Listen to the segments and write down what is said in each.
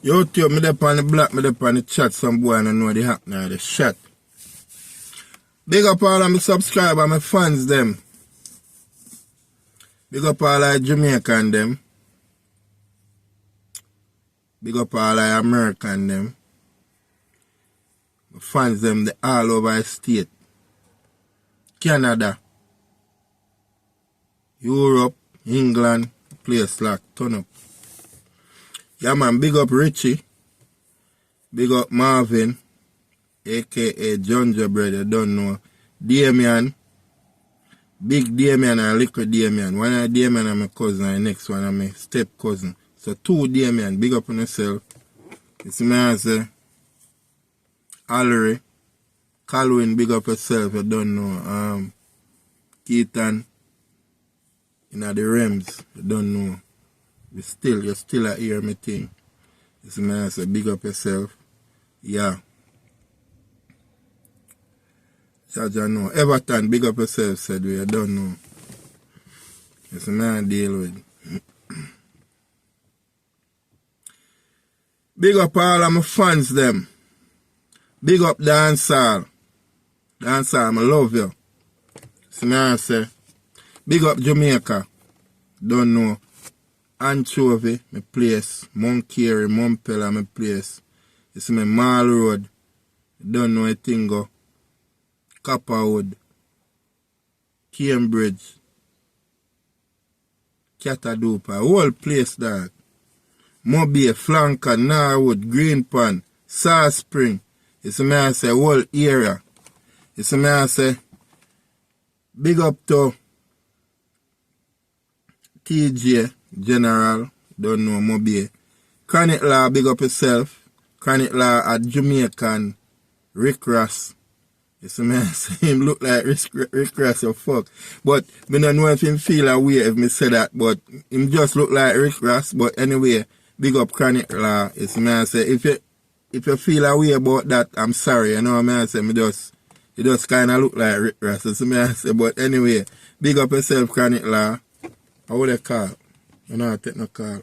YouTube, me up on the block, me up on the chat. Some boy I don't know the happen now, the shot. Big up all of my subscribers, my fans them. Big up all of Jamaican them. Big up all of American them. My fans them, they all over the state. Canada. Europe, England, place like turn up. Yeah man, big up Richie. Big up Marvin. A.K.A. Gingerbread, you don't know. Damien. Big Damien and little Damien. One of Damien and my cousin and the next one and my step cousin. So two Damien, big up on yourself. It's me answer. Allery. Calvin, big up yourself, you don't know. Keaton. In the Rems, you don't know. You still a hear me thing. It's me answer, big up yourself. Yeah. Jaja know. Everton, big up yourself, said we, I don't know. It's a man deal with. Big up all of my fans them. Big up dancehall. Dancehall, I love you. It's a man say. Big up Jamaica. Don't know. Anchovy, my place. Mount Carey, Mumpella, my place. It's my Mall Road. Don't know a thing go. Copperwood, Cambridge, Catadupa, whole place that. Mobile, Flanker, Norwood, Greenpan, Saw Spring. It's a man say whole area. It's a man say big up to TJ General, don't know Mobile. Chronic Law, big up yourself. Chronic Law at Jamaican, Rick Ross. It's a man say him look like Rick Ross or fuck. But me don't know if him feel a way if me say that, but him just look like Rick Ross. But anyway, big up Chronic Law. It's a man say if you feel a way about that, I'm sorry. You know what I mean? I say it just kinda look like Rick Ross. It's a man say, but anyway, big up yourself, Chronic Law. How would I call? You know I take no call.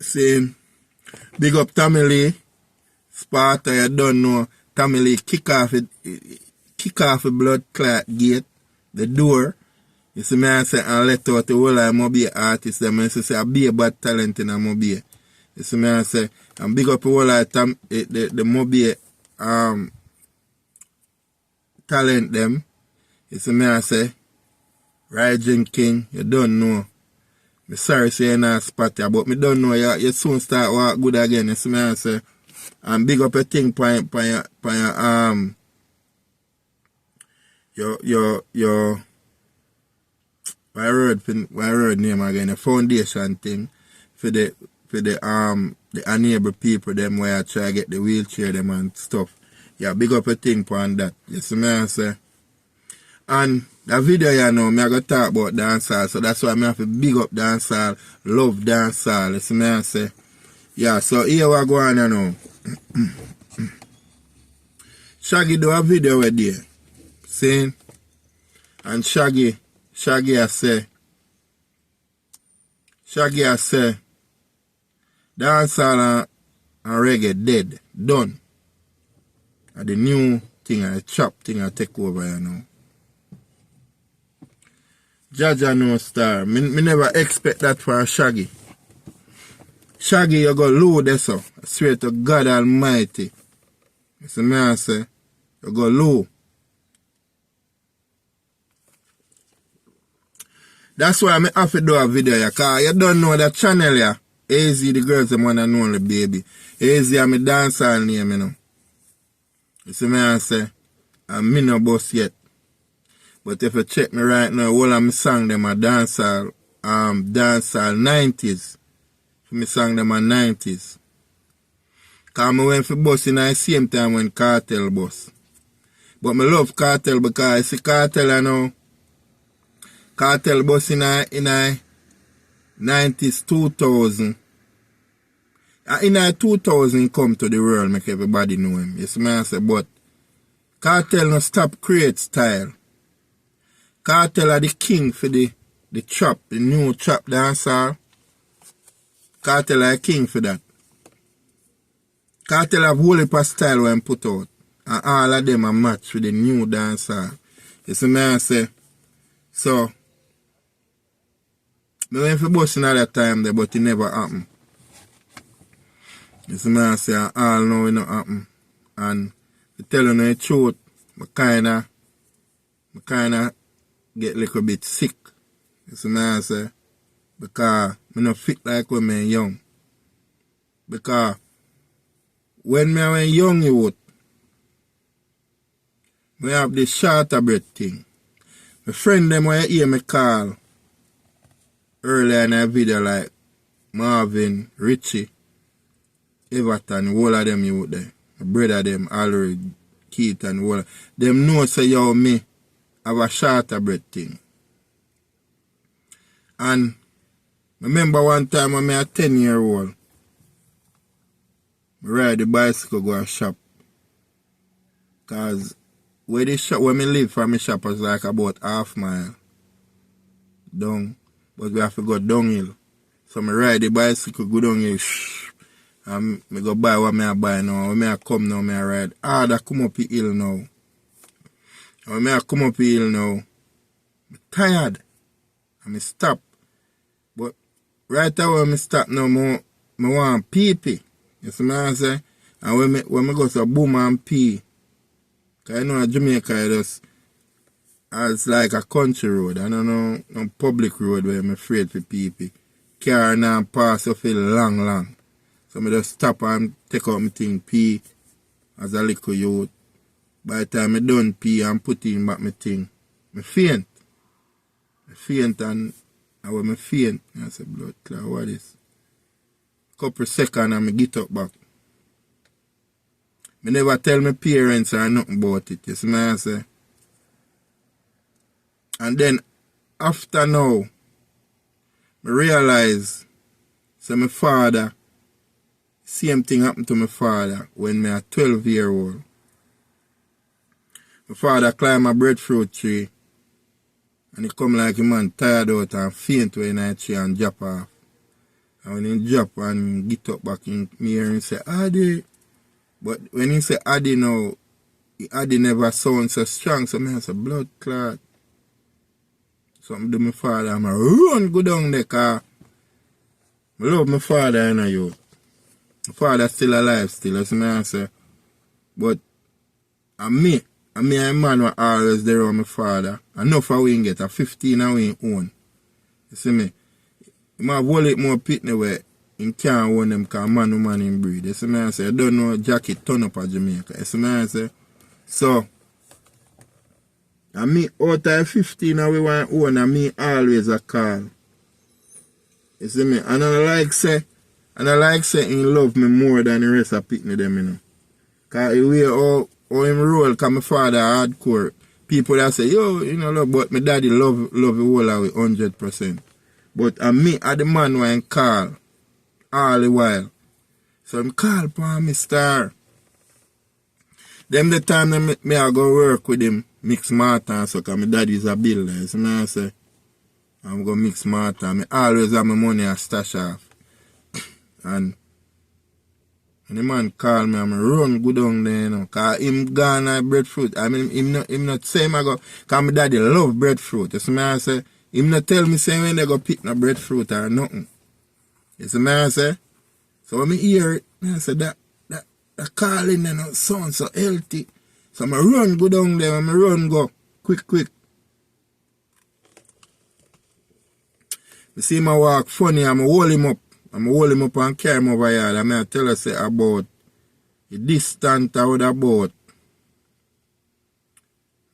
Saying big up Tommy Lee. Sparta, you don't know. Tommy Lee kick off the blood clot gate, the door. You see me I say and let out the whole of Mobile artists them and say I be a bad talent in a Mobile. You see me I say and big up the whole of the Mobile talent them. You see me I say Raging King, you don't know. Me sorry say you're not spot ya, but me don't know you soon start walk good again. You see me I say. And big up a thing your my road name again, the foundation thing for the unable people them where I try to get the wheelchair them and stuff. Yeah, big up a thing on that. You see me I say. And the video you know, me I go talk about dancehall, so that's why I have to big up dancehall, love dancehall. You see me I say. Yeah, so here we go on you know. Shaggy do a video with you. See? And Shaggy I say dancehall and reggae dead. Done. And the new thing and the chop thing I take over you know. Jaja no star. Me never expect that for Shaggy. Shaggy, you go low there, so. I swear to God Almighty. You see me I say, you go low. That's why I have to do a video here, because you don't know that channel here. Ayze, the girls, the one and only baby. Ayze, I'm a dancehall name, you know. You see me I say, I'm no boss yet. But if you check me right now, all of my song them are dancehall 90s. Me sang them in the 90s. Because I went for bus in the same time when Cartel bus. But I love Cartel because I see Cartel I know. Cartel bus in the 90s, 2000. In the 2000 come to the world, make everybody know him. Yes, man, I say, but Cartel no stop create style. Cartel are the king for the trap, the new trap dancer. Cartel are king for that. Cartel have whole heap of style when put out. And all of them are matched with the new dancehall. You see me I say? So, I went for busting at that time there, but it never happened. You see me I say, all know it not happen. And to tell you the truth, I kinda get a little bit sick. You see me I say? Because I don't fit like when I'm young. Because when I was young youth, I have this shorter breath thing. My friend them when you hear me call earlier in a video like Marvin, Richie, Everton, all of them youth there. My brother them, Alred, Keith and all. Them know say yo me have a shorter breath thing. And I remember one time when I was 10-year-old, I ride the bicycle go to shop. Cause where the shop where I live from my shop was like about half mile down. But we have to go downhill. So I ride the bicycle, go downhill, and I go buy what I buy now. When I come now, I ride hard. I come up the hill now. When I come up the hill now, I'm tired. And I stop. But right away when I stop now, I want pee. You see what I say? And when I go to boom and pee, because I know Jamaica it's like a country road. I don't know no public road where I'm afraid for people. Car now pass up feel long. So I just stop and take out my thing, pee as a little youth. By the time I done pee and put in back my thing, I faint. And when I faint, I say, blood clot, what is? Couple seconds and I get up back. I never tell my parents or nothing about it. You see what I say? And then after now, I realize so my father, same thing happened to my father when I was 12-year-old. My father climbed a breadfruit tree and he come like a man tired out and faint when I tree and drop off. And when he drop and get up back in me and say, Adi. But when he say Adi now, Adi never sound so strong, so I say blood clot. So I do my father, I'm run go down there because I love my father, you know you. My father still alive still, that's what I say. But me and man were always there on my father. Enough of we get a 15 and we own. You see me? You might have it more pitney where you can't own them because man to man in breed. You see me? I say, I don't know Jackie turn up at Jamaica. You see me? I say, so, and me out of 15 and we want to own and me always a call. You see me? And I like say he love me more than the rest of pitney them, you know. Because the way how him roll, because my father hardcore. People that say, yo, you know, love, but my daddy love the whole of it 100%. But me, I the man when call all the while. So I'm call for me star. Them the time that me I go work with him, mix Martin, so because my daddy is a builder. So I say, I'm going to mix Martin. I always have my money and stash off. And when the man call me, I'm run go down there, you know, because him gone at breadfruit. I mean, him not say I go, because my daddy love breadfruit. You see me I say, him not tell me say when they go pick no breadfruit or nothing. You see me I say? So when I hear it, I say that calling and it sounds so healthy. So I run go down there, and I run go quick. I see him walk funny, I'm hold him up. I'm hold him up and carry him over here. And I tell her say about the distance I would about.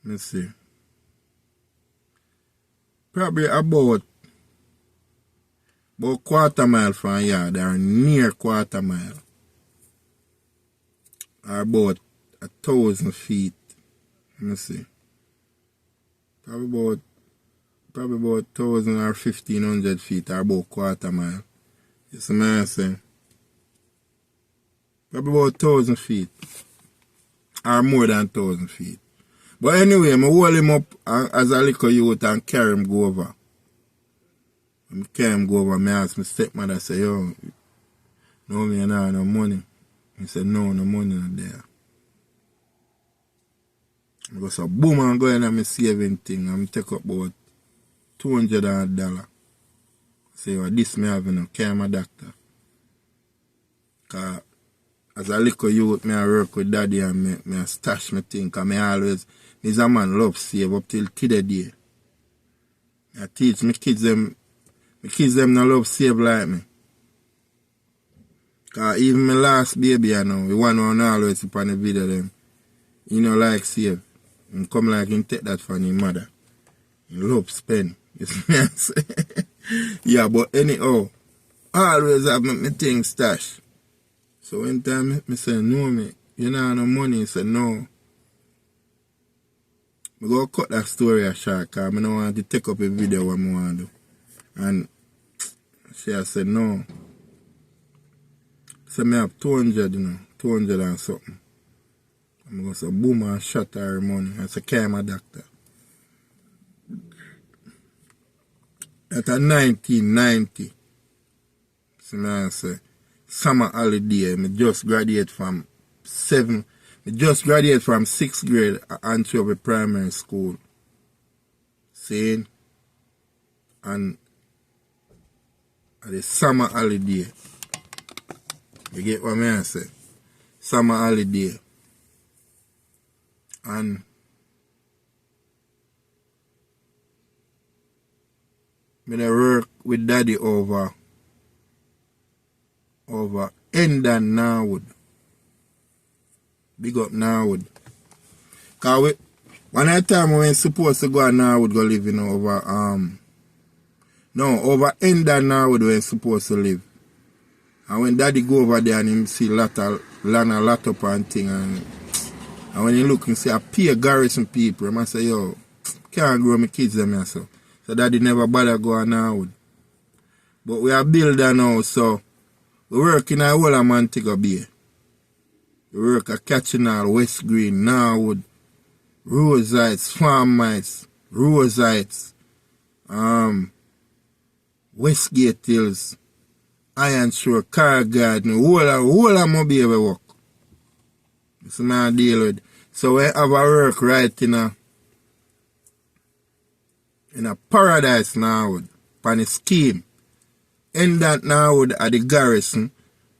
Let me see. Probably about quarter mile from here, or near quarter mile. Or about 1,000 feet. Let me see. Probably about 1,000 or 1,500 feet, or about quarter mile. You see what I'm saying? Probably about 1,000 feet. Or more than 1,000 feet. But anyway, I hold him up as a little youth and carry him go over. When I carry him go over, I ask my stepmother, say, yo, no me no money. He said, no, no money not there. I go so boom and go in and me saving thing and me take up about $200. Say, well, this me have no care my doctor. Cause as a little youth, me I work with daddy and me I stash me thing. Cause me always, me's a man love save up till today. I teach my kids them no love save like me. Cause even my last baby I know, the one who always upon the video them, he no like save. And come like him take that from his mother. He love spend. You see me I say? Yeah, but anyhow, I always have my thing stash. So one time me say, no me, you know have no money. He said, no. I go cut that story a short because I don't want to take up a video what I want to do. And she said, no. So I have 200, 200 and something. I'm going to say, boom, and shot her money. I said, carry my doctor. At 1990, so I say, summer holiday, I just graduate from 6th grade at Antwerp Primary School. Saying, and at the summer holiday, you get what I say? Summer holiday. And I work with daddy over End and Norwood. Big up Norwood. Cause one time we were supposed to go to Norwood go live over End and Norwood we were supposed to live. And when daddy go over there and him see land a lot up and thing and when he look and see a pay garrison people, I say, yo, can't grow my kids them here so. So daddy never bother go on Norwood. But we are builder now, so we work in a whole of Montego Bay. We work at Catchinall, West Green, Norwood, Rose Heights, Farm Heights, Rose Heights, Westgate Hills, Iron Shore, Car Garden, whole of Mobile we work. That's what I deal with. So we have a work right in a paradise Norwood, on a scheme. In that Norwood at the garrison,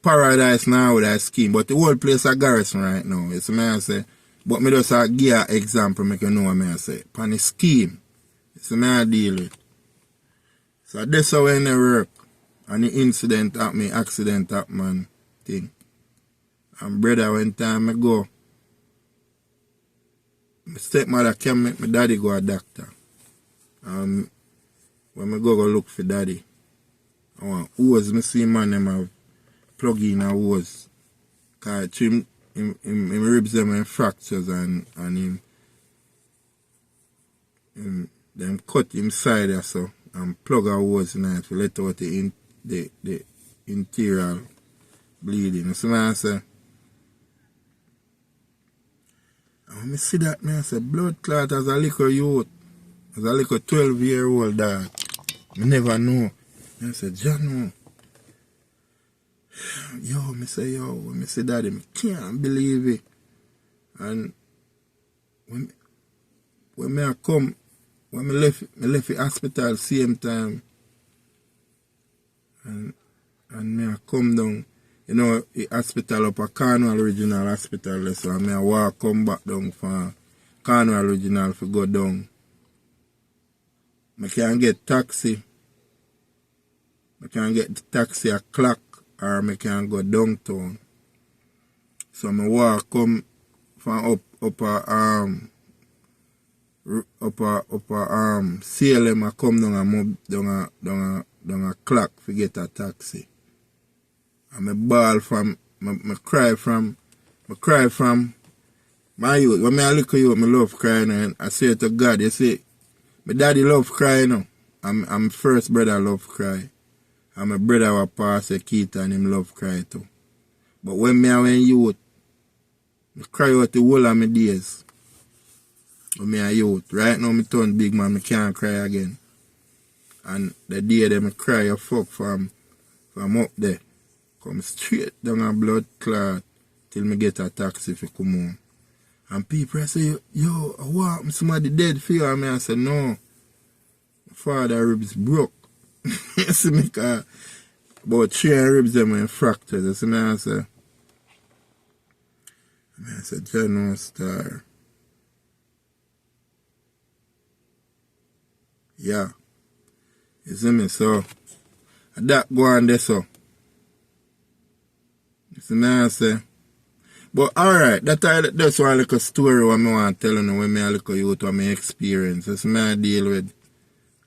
paradise Norwood at scheme, but the whole place a garrison right now. It's what I say. But me just give an example, make you know what I say. On a scheme. It's what I deal with. So that's how when I work. And the incident happened, accident happened, thing. And brother, one time I go, my stepmother came make my daddy go a doctor. When I go look for daddy, I want hose, I see man them have plug in a hose. Because him ribs them and fractures and him them cut him side or so and plug a hose in it to let out the interior bleeding. So I say, when I see that, I say, blood clot as a little youth, as a little 12-year-old dog. I never know. I say, John, yo, I say, yo, when I see daddy, I can't believe it. And when I come, when I left the hospital same time, and I come down, the hospital up a Cornwall Regional Hospital, so I walk come back down from Cornwall Regional to go down. I can get taxi. I can get the taxi a clock or I can go downtown. So I walk come from up CLM I come down and move down a clock to get a taxi. And I bawl from, I cry from my youth. When I look at you, I love crying and I say to God, you see, my daddy love crying now. I'm first brother love cry. And my brother was Pastor Keith and him love cry too. But when youth, I cry out the whole of my days. When I youth. Right now I turn big man, I can't cry again. And the day that I cry, I fuck from up there. Come straight down a blood clot. till me get a taxi for come home. And people say, yo, what? Somebody dead for you? And I say, no. My father ribs broke. You see me, cause about 3 ribs them were fractured. You see me, I say, General Star. Yeah. You see me, so that go on there, so. You see me, I say. But alright, that's one little story what I want to tell you when I look at youth what my experience. That's what I deal with.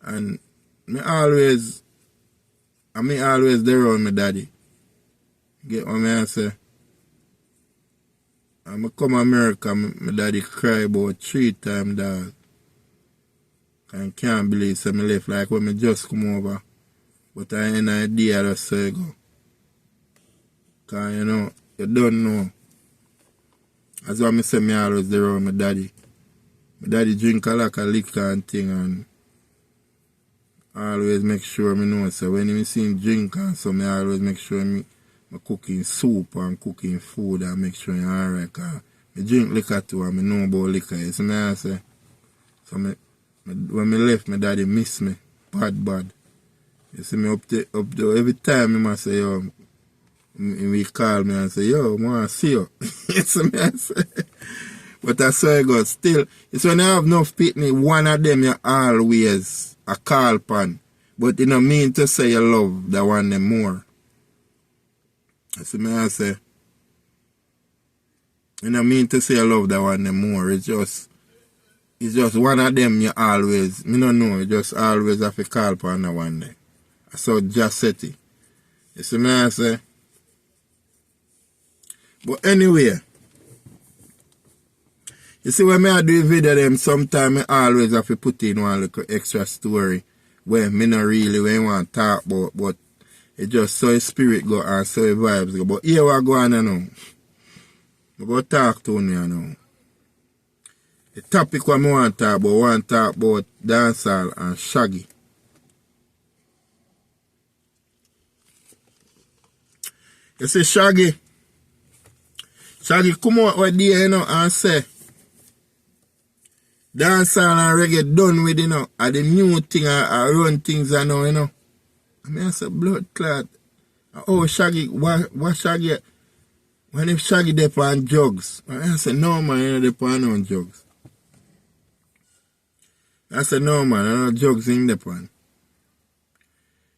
And I always there around my daddy. Get what I say? And I come to America, my daddy cry about 3 times, dog. I can't believe so I left like when I just come over. But I ain't no idea that's so I go. Cause you know, you don't know. As what I say, I always there around my daddy. My daddy drink a lot of liquor and thing, and I always make sure I know. So when I see him drink and so I always make sure I'm cooking soup and cooking food and make sure I'm alright. Cause I drink liquor too and I know about liquor. You see me I say? So when I left, my daddy miss me. Bad. You see me up to every time he must say, yo, he call me and say, yo, I want to see you. You see me I say? But that's how it goes. Still, it's when you have enough pitney, one of them you always a call pan. But you don't mean to say you love the one them more. You see me I say? You don't mean to say you love the one them more. It's just one of them you always, me don't know, you just always have to call pan the one day. So just set it. You see me I say? But anyway, you see when I do a video them, sometimes I always have to put in one little extra story where me not really when I want to talk about, but it just so his spirit go and so his vibes go. But here what go on now. I go talk to you now. The topic what I want to talk about dancehall and Shaggy. You see Shaggy come out with there, you know, and say dancehall and reggae done with, you know, and the new thing I run things I know, you know. I mean I say blood clot. Oh Shaggy, what Shaggy? When if Shaggy dep on drugs? I say no man, you know dep on no drugs. I said no man, I know drugs in dep on.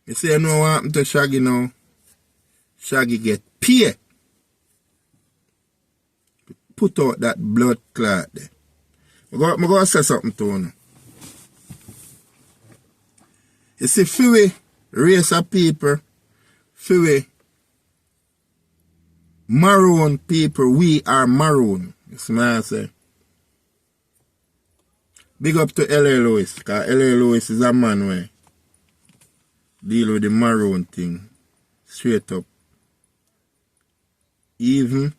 You say you know what happened to Shaggy now? Shaggy get paid. Put out that blood clot there. I'm going to say something to you. You see, for we race of people, for we maroon people, we are maroon. You see what I say? Big up to L.A. Lewis, because L.A. Lewis is a man where deal with the maroon thing straight up. Even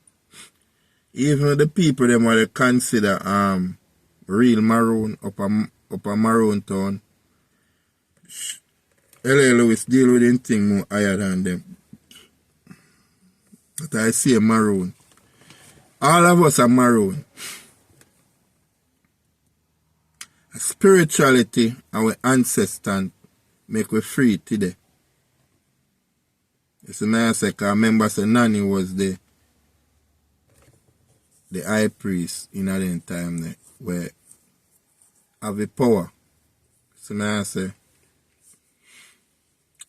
the people them what they consider real maroon up a maroon town, L.A. Lewis deal with anything more higher than them. But I see a maroon. All of us are maroon. Spirituality, our ancestors make we free today. It's a nice say, because I remember say Nanny was the high priest in that time there, where have the power. So now I say,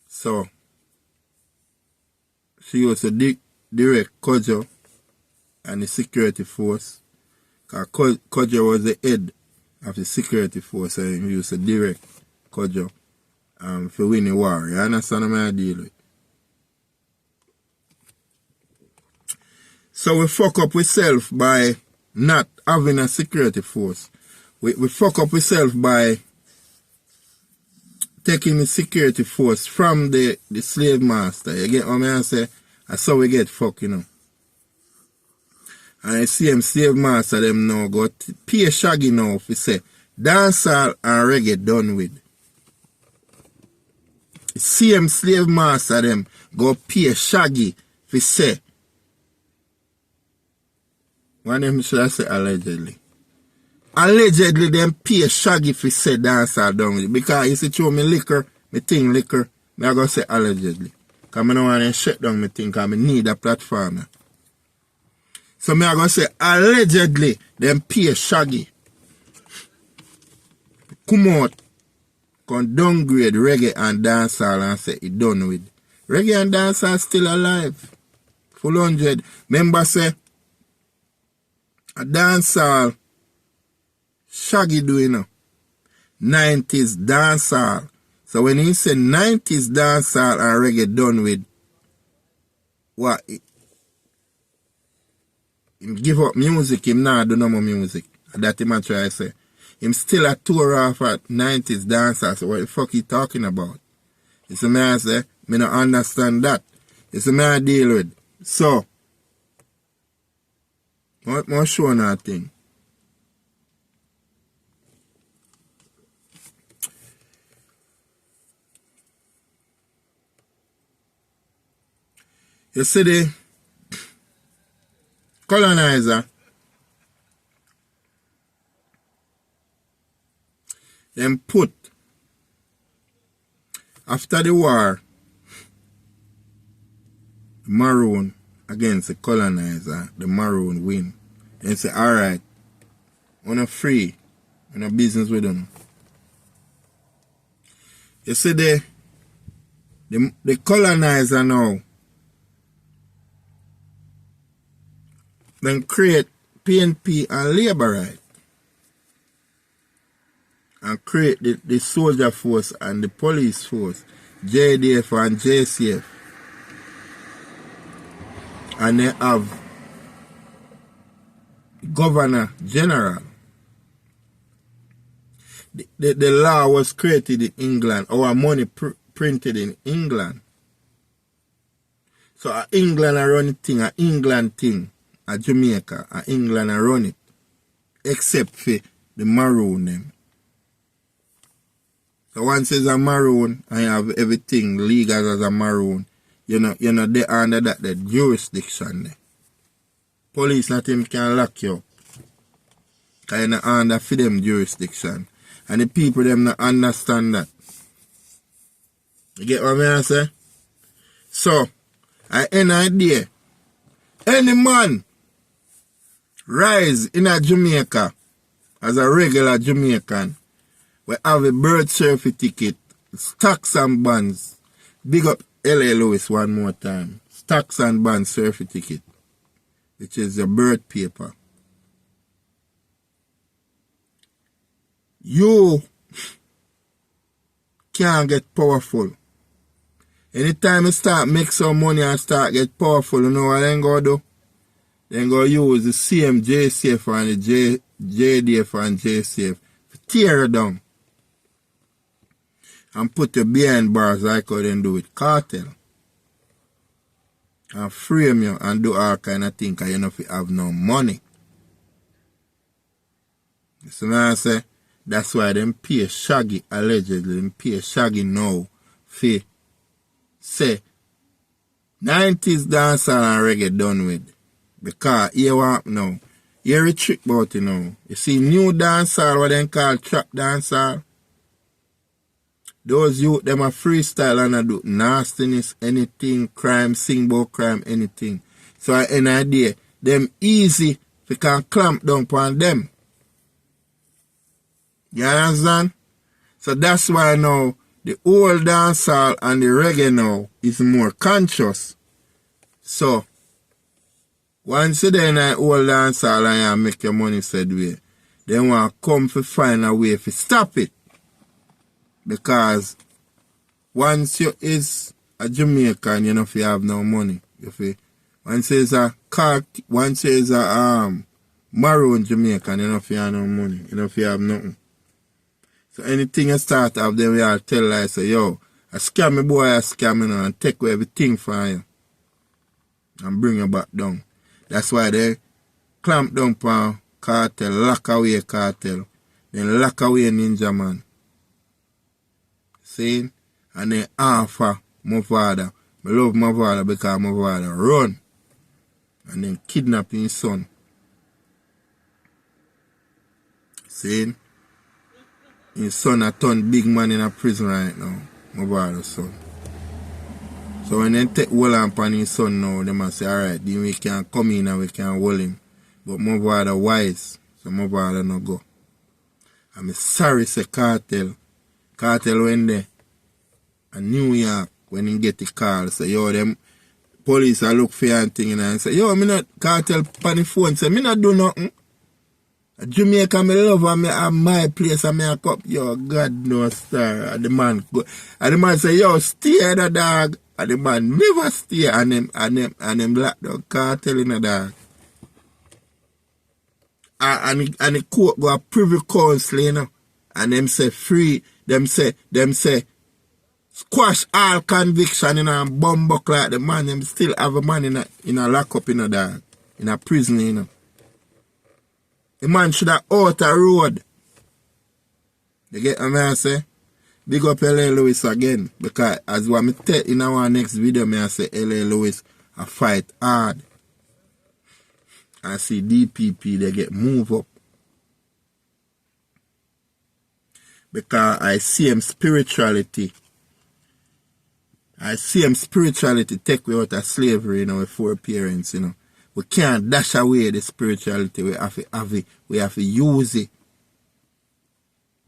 so she was a direct Kojo and the security force. Because Kojo was the head of the security force and he used to direct Kojo for win the war. You understand what I deal with? So we fuck up ourselves by not having a security force. We fuck up ourselves by taking the security force from the slave master. You get what I say? That's how we get fucked, you know. And I see them slave master them now go pay Shaggy now if we say dancehall and reggae done with. See them slave master them go pay Shaggy if we say One of them should I say allegedly. Allegedly them pay Shaggy for say dancehall down with it. Because you see through me liquor, me think liquor, me I go say allegedly. Because I don't want to shut down me thing because I need a platform. So me I go say allegedly them pay Shaggy. Come out, come downgrade reggae and dancehall and say it done with. Reggae and dancehall still alive. Full 100. Remember say a dancehall Shaggy doing now. 90s dancehall. So when he say 90s dancehall and reggae done with, what? Him give up music, him not do no more music. That him a try to say. Him still a tour off at 90s dancehall. So what the fuck he talking about? You see me I say, me not understand that. You see me I deal with. So, what more show that thing? You see the colonizer, them put, after the war, Maroon against the colonizer, the Maroon win. And say, alright, we're not free, we're not business with them. You see the colonizer now, then create PNP and labor right. And create the soldier force and the police force, JDF and JCF. And they have Governor General. The law was created in England, our money printed in England. So England are run thing, a England thing. A Jamaica, a England a run it. Except for the Maroon them. So once it's a Maroon and you have everything legal as a Maroon, you know they under that the jurisdiction there. Police not him can lock you up. Because you're not under for them jurisdiction. And the people them not understand that. You get what I say? So, I end idea. Any man rise in a Jamaica as a regular Jamaican, we have a birth certificate, stocks and bonds. Big up L.A. Lewis one more time. Stocks and bonds certificate, which is the birth paper. You can't get powerful. Anytime you start make some money and start get powerful, you know what they go do? Then go use the same JCF and the JDF and JCF to tear you down. And put you behind bars like how they do with cartel. And frame you and do all kind of things because you know if you have no money. You see what I say? That's why them pay Shaggy, allegedly, them pay Shaggy now for say 90s dancehall and reggae done with. Because here what now? Here a trick about it now. You see new dancehall, what they call trap dancehall. Those youth, them a freestyle and a do nastiness, anything, crime, sing about crime, anything. So I an idea, them easy, we can clamp down upon them. You understand? So that's why now, the old dancehall and the reggae now is more conscious. So, once you then an old dancehall and you make your money said way, they want to come to find a way to stop it. Because once you is a Jamaican, you know if you have no money. You feel? Once you is a Maroon Jamaican, you know if you have no money. You know if you have nothing. So anything you start up, then we all tell like say, yo, a scammy boy a scam you and take away everything from you. And bring you back down. That's why they clamp down on cartel, lock away cartel, then lock away Ninja Man. See? And then offer my father. I love my father because my father run. And then kidnap his son. See? His son a turn big man in a prison right now. My brother's son. So when they take hold on his son now, they must say, alright, then we can come in and we can hold him. But my brother wise, so my brother no go. I'm sorry say Cartel. Cartel when they in New York, when he get the call, say, yo, them police I look for you and thing and say, yo, me not Cartel on the phone, say, me not do nothing. Jamaica, me love and me have my place and me a cup. Yo, God no star. And the man go. And the man say, yo, stay the dog. And the man never stay and them black dog Cartel in the dog. And the court go a privy council, you know. And them say free, them say squash all conviction in a bumbuck like the man, them still have a man in a lockup in a dog. In a prison, you know. The man should have out a road. You get what I say? Big up L.A. Lewis again. Because as what I tell in our next video, I say L.A. Lewis a fight hard. I see DPP, they get move up. Because I see him spirituality. I see him spirituality take me out of slavery, you know, with four parents, you know. We can't dash away the spirituality. We have to have it. We have to use it.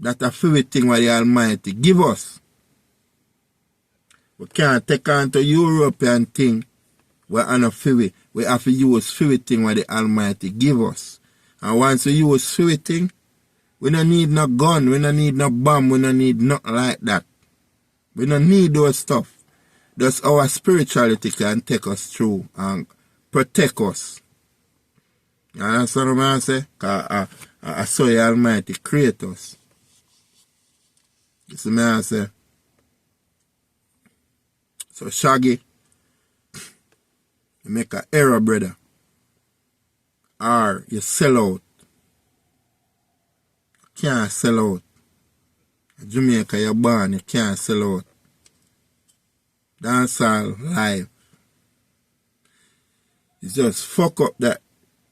That's a favorite thing what the Almighty give us. We can't take on to European thing. We're on a favorite. We have to use favorite thing what the Almighty give us. And once we use favorite thing, we don't need no gun, we don't need no bomb, we don't need nothing like that. We don't need those stuff. Just our spirituality can take us through and protect us. You understand what I say? Because I saw the Almighty create us. You see what I say? So Shaggy, you make an error, brother. Or you sell out. You can't sell out. In Jamaica, you're born, you can't sell out. Dancehall live. It's just fuck up that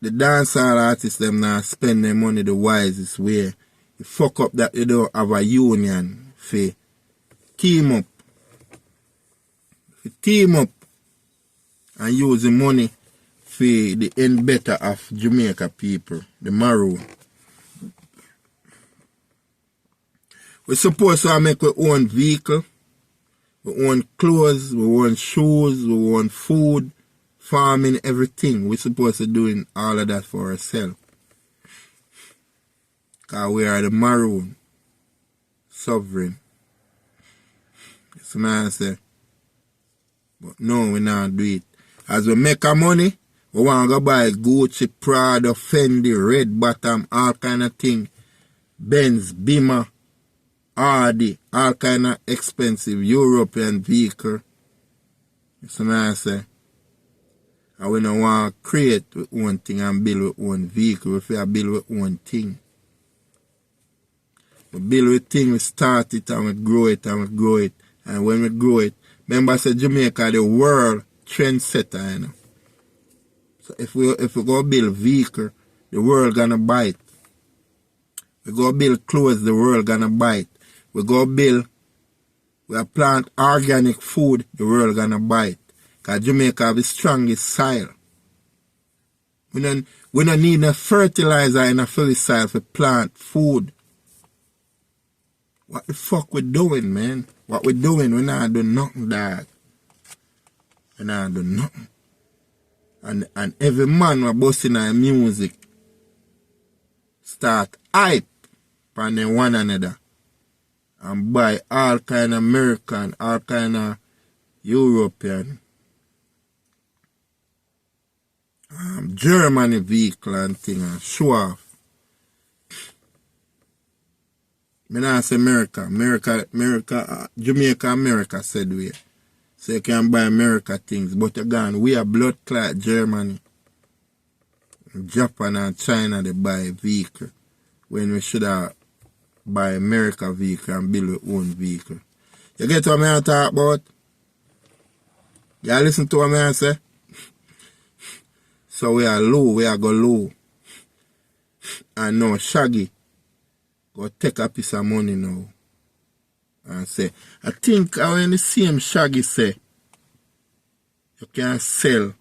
the dancehall artists them now spend their money the wisest way. You fuck up that you don't have a union for team up. For team up and use the money for the end better of Jamaica people, the maroon. We're supposed to make our own vehicle, we own clothes, we own shoes, we own food, farming, everything. We're supposed to do all of that for ourselves. Because we are the maroon, sovereign. That's what I say. But no, we not do it. As we make our money, we want to go buy Gucci, Prada, Fendi, Red Bottom, all kind of thing. Benz, Beamer, Audi, all kind of expensive European vehicle. That's what I say. And we don't want to create with one thing and build with one vehicle. We have to build with one thing. We build with thing, we start it and we grow it and we grow it. And when we grow it, remember I said Jamaica the world trendsetter, you know. So if we go build vehicle, the world gonna buy it. We go build clothes, the world gonna buy it. We plant organic food, the world gonna buy it. Because Jamaica have the strongest soil. We don't need no fertilizer in a fertile soil for plant food. What the fuck we doing, man? What we doing? We not do nothing, dog. We not do nothing. And every man who busting our music start hype on them one another. And buy all kind of American, all kind of European, Germany vehicle and thing and show off. I not say America, Jamaica, America said we. So you can buy America things, but again, we are blood clot Germany. Japan and China they buy vehicle. When we should have buy America vehicle and build our own vehicle. You get what I talk about? You listen to what I say? So we are low, we are go low. And now Shaggy go take a piece of money now and say, I think when the same Shaggy say, you can sell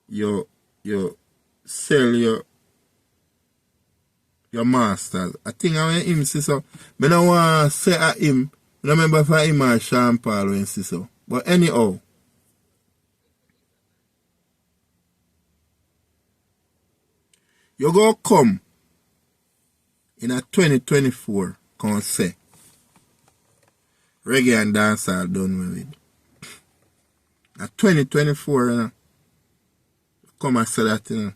your sell your masters. I think when him say so, I don't want to say at him, I don't remember if I him or Sean Paul when say so. But anyhow, you go come in a 2024, come say, reggae and dancehall done with. A 2024, you know, come and say that, you know.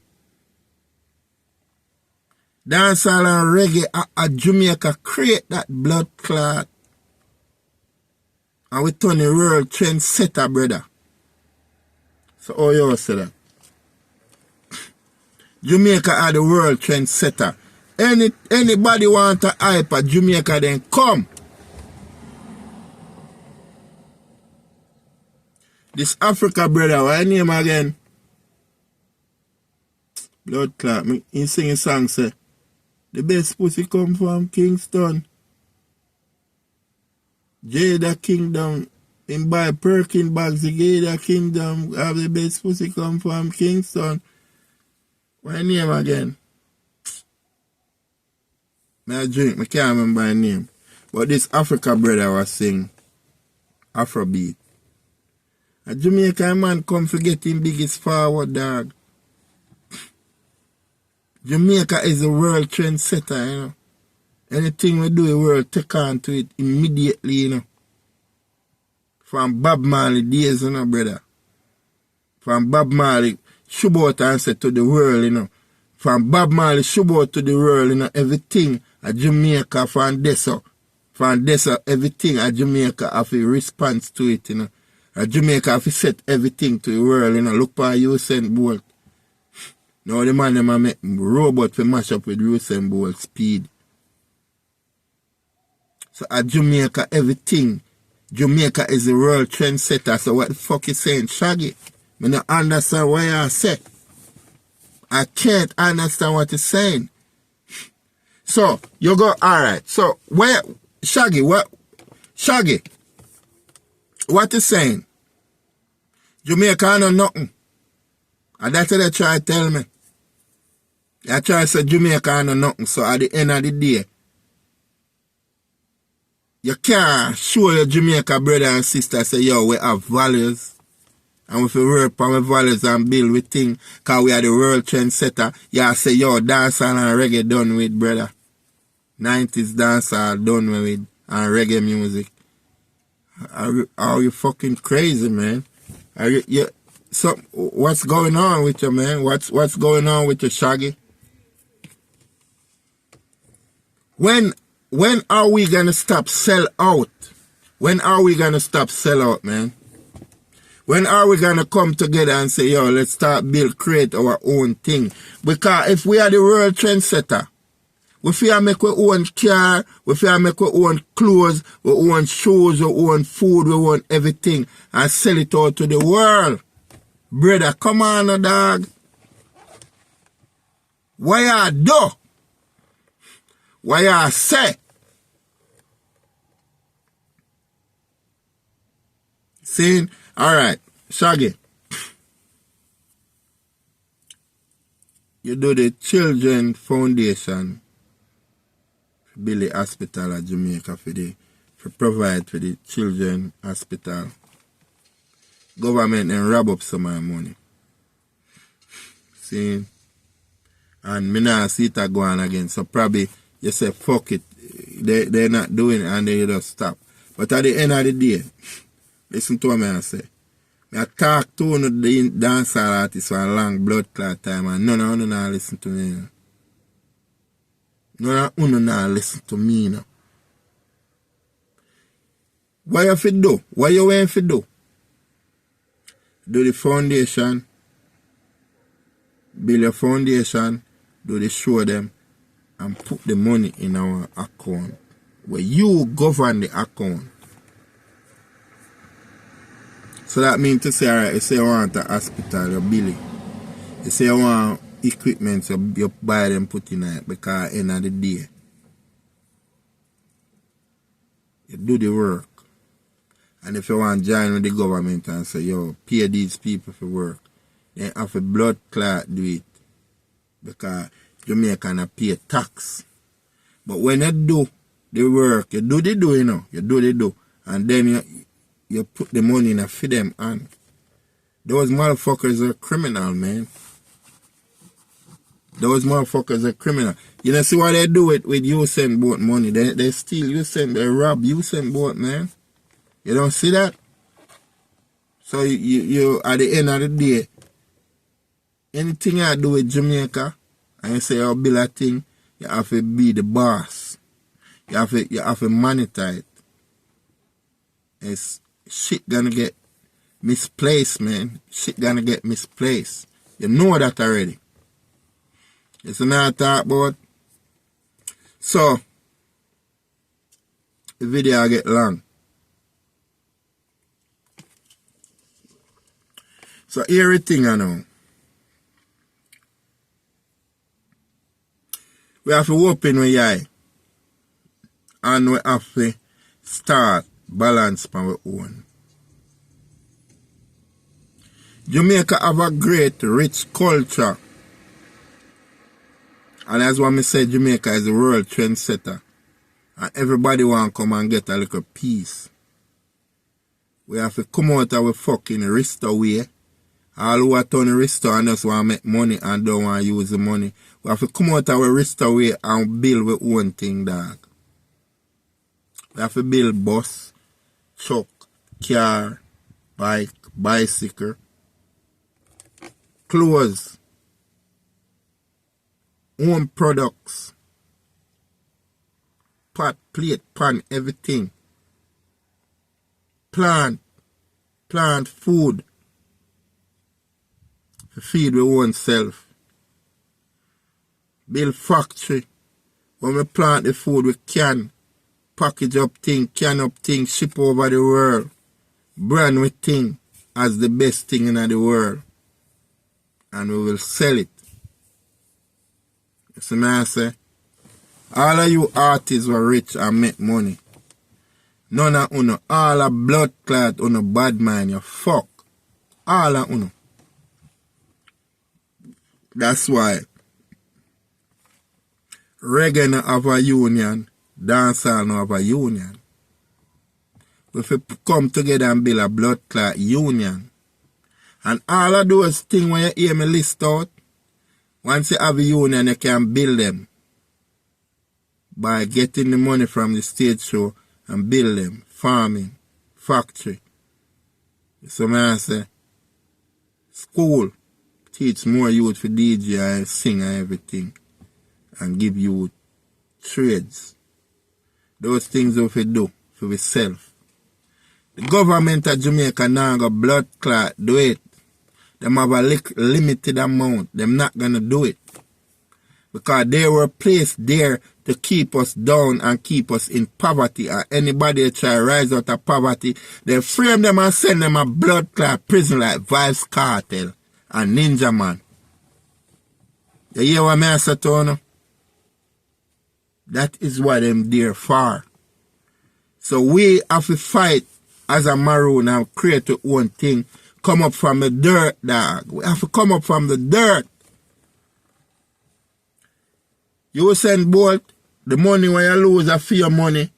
Dancehall and reggae at Jamaica create that blood clot. And we turn the world trendsetter, brother. So how you say that? Jamaica are the world trendsetter. Anybody want to hype at Jamaica, then come. This Africa brother, what name again? Blood clot. He sing a song say, the best pussy come from Kingston. Jada Kingdom. In buy Perkin bags, the Jada Kingdom have the best pussy come from Kingston. What name again? I drink, I can't remember my name. But this Africa brother was sing Afrobeat. A Jamaican man come forget him biggest forward, dog. Jamaica is a world trendsetter, you know. Anything we do, the world take on to it immediately, you know. From Bob Marley days, you know, brother. From Bob Marley, shoot out and say to the world, you know. From Bob Marley, shoot out to the world, you know, everything at Jamaica from Dessa. From Dessa, everything at Jamaica have a response to it, you know. At Jamaica have to set everything to the world, you know. Look for Usain Bolt. Now the man them make robot to mash up with Usain Bolt speed. So at Jamaica, everything. Jamaica is the world trendsetter. So what the fuck you saying, Shaggy? I don't understand what you say. I can't understand what you're saying. So you go, alright. So where Shaggy, what you saying? Jamaica know nothing. And that's what they try to tell me. They try to say Jamaica know nothing. So at the end of the day, you can't show your Jamaica brother and sister say, yo, we have values. And if we work on our values and build with things, because we are the world trendsetter, you say, yo, dancehall and reggae done with, brother. 90s dancehall done with, and reggae music. Are you fucking crazy, man? So, what's going on with you, man? What's going on with you, Shaggy? When are we gonna stop sell out? When are we gonna stop sell out, man? When are we gonna come together and say, yo, let's start create our own thing? Because if we are the world trendsetter, we feel make our own car, we feel make our own clothes, we own shoes, we own food, we own everything, and sell it out to the world. Brother, come on, dog. What you do? What you say? See? Alright, Shaggy. You do the Children Foundation for Billy Hospital at Jamaica for provide for the children hospital. Government and rob up some of my money. See? And me not see it go on again. So probably you say fuck it. They're not doing it and they just stop. But at the end of the day, listen to what I say. I talk to the dancehall artists for a long blood clot time and none of them not listen to me. None of them not listen to me now. What you have to do? What you want to do? Do the foundation, build a foundation, do the show them, and put the money in our account. Where you govern the account. So that means to say, alright, you say you want a hospital, you bill it. You say you want equipment so you buy them put in it because end of the day you do the work. And if you want to join with the government and say, yo, pay these people for work, then have a blood clot do it. Because Jamaican pay tax. But when you do the work, you do the do, you know. You do the do. And then you put the money in a for them and those motherfuckers are criminal, man. Those motherfuckers are criminal. You know, see what they do with Usain Bolt money? They steal Usain, they rob Usain Bolt, man. You don't see that? So you at the end of the day, anything I do with Jamaica, and you say, oh, build a thing, you have to be the boss. You have to monitor it. It's shit gonna get misplaced, man. Shit gonna get misplaced. You know that already. It's another talk about. So, the video get long. So, everything I know. We have to open with eye. And we have to start balance by our own. Jamaica have a great, rich culture. And as what I said, Jamaica is a world trendsetter. And everybody want to come and get a little piece. We have to come out of our fucking wrist away. All who are turn wrist and just want to make money and don't want to use the money. We have to come out of our wrist away and build our own thing, dog. We have to build bus, truck, car, bike, bicycle, clothes, home products, pot, plate, pan, everything. Plant food. To feed our own self. Build factory. When we plant the food, we can package up thing, can up thing, ship over the world. Brand with thing as the best thing in the world. And we will sell it. You see me I say? All of you artists were rich and make money. None of you, all a blood clot, you bad mind, you fuck. All of you. That's why reggae no have a union, dancehall no have a union. We have come together and build a blood clot union. And all of those things when you hear me list out, once you have a union, you can build them by getting the money from the stage show and build them. Farming, factory. So I say, school. Teach more youth for DJ and sing and everything. And give you trades. Those things we do for yourself. The government of Jamaica now got blood clot, do it. Them have a limited amount. Them not gonna do it. Because they were placed there to keep us down and keep us in poverty. And anybody that try to rise out of poverty, they frame them and send them a blood clot prison like Vybz Kartel and Ninja Man. You hear what I say to you? That is what them there for. So we have to fight as a maroon and create our own thing. Come up from the dirt, dog. We have to come up from the dirt. Usain Bolt, the money when you lose are for your money.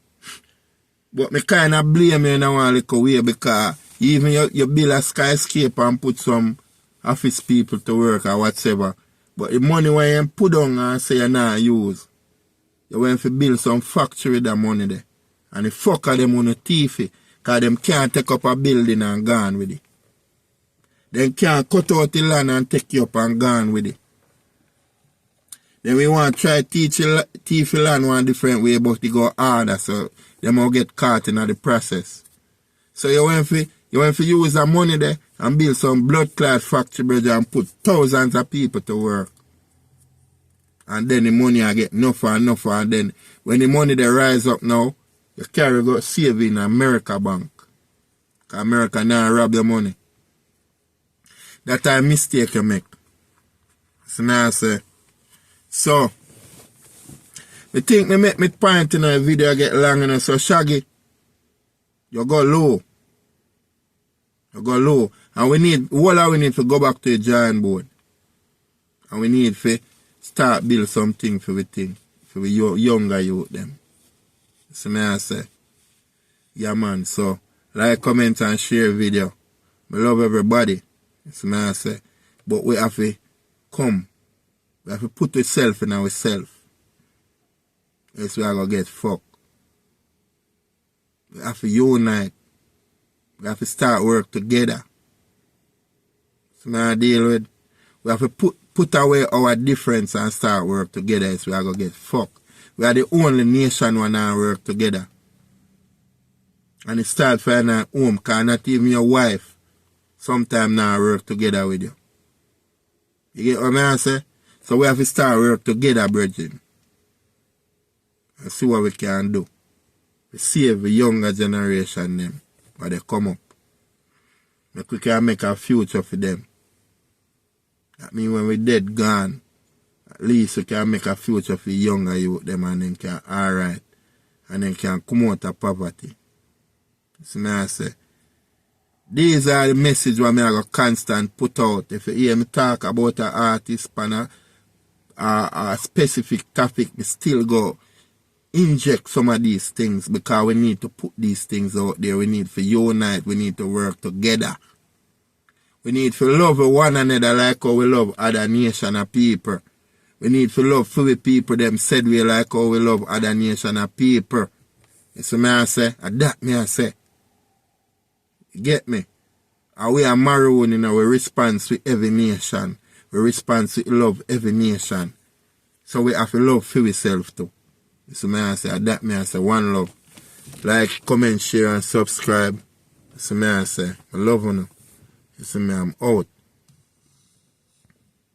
But me kind of blame you in one little way because even you build a skyscraper and put some office people to work or whatever. But the money when you put on and say you not use, you want to build some factory with that money there. And the fucker them on the thief because them can't take up a building and gone with it. They can't cut out the land and take you up and gone with it. Then we want to try teach the land one different way, but they go harder, so they will get caught in the process. So you want to use that money there and build some blood clot factory bridge and put thousands of people to work. And then the money I get enough and then when the money they rise up now, you carry go save in America bank. Because America now rob your money. That's a mistake you make. So now I say. So, I think me make me point in a video get long enough. So Shaggy, you go low. You go low. And we need to go back to the drawing board. And we need to start build something for the thing. For the younger youth them. So me I say. Yeah man, so like, comment and share video. I love everybody. So me I say. But we have to come. We have to put ourselves in ourselves. Else we are going to get fucked. We have to unite. We have to start work together. So I deal with. We have to put away our difference and start work together. Else we are going to get fucked. We are the only nation who now work together. And it start finding a home, because not even your wife sometimes now work together with you. You get what I say? So we have to start work together, brethren. And see what we can do. We save the younger generation them when they come up. Make we can make a future for them. That means when we dead gone, at least we can make a future for younger youth them, and then can alright. And then can come out of poverty. So I say, these are the message what I go constant put out. If you hear me talk about an artist and a specific topic, we still go inject some of these things, because we need to put these things out there. We need to unite. We need to work together. We need to love one another like how we love other nation of people. We need to love for the people them said we like how we love other nation of people. So me I say, and that me I say. You get me? And we are maroon in our response with every nation. We respond to love every nation. So we have to love for ourselves too. So me I say, that me I say, one love. Like, comment, share and subscribe. So me I say, I love you. So me I'm out.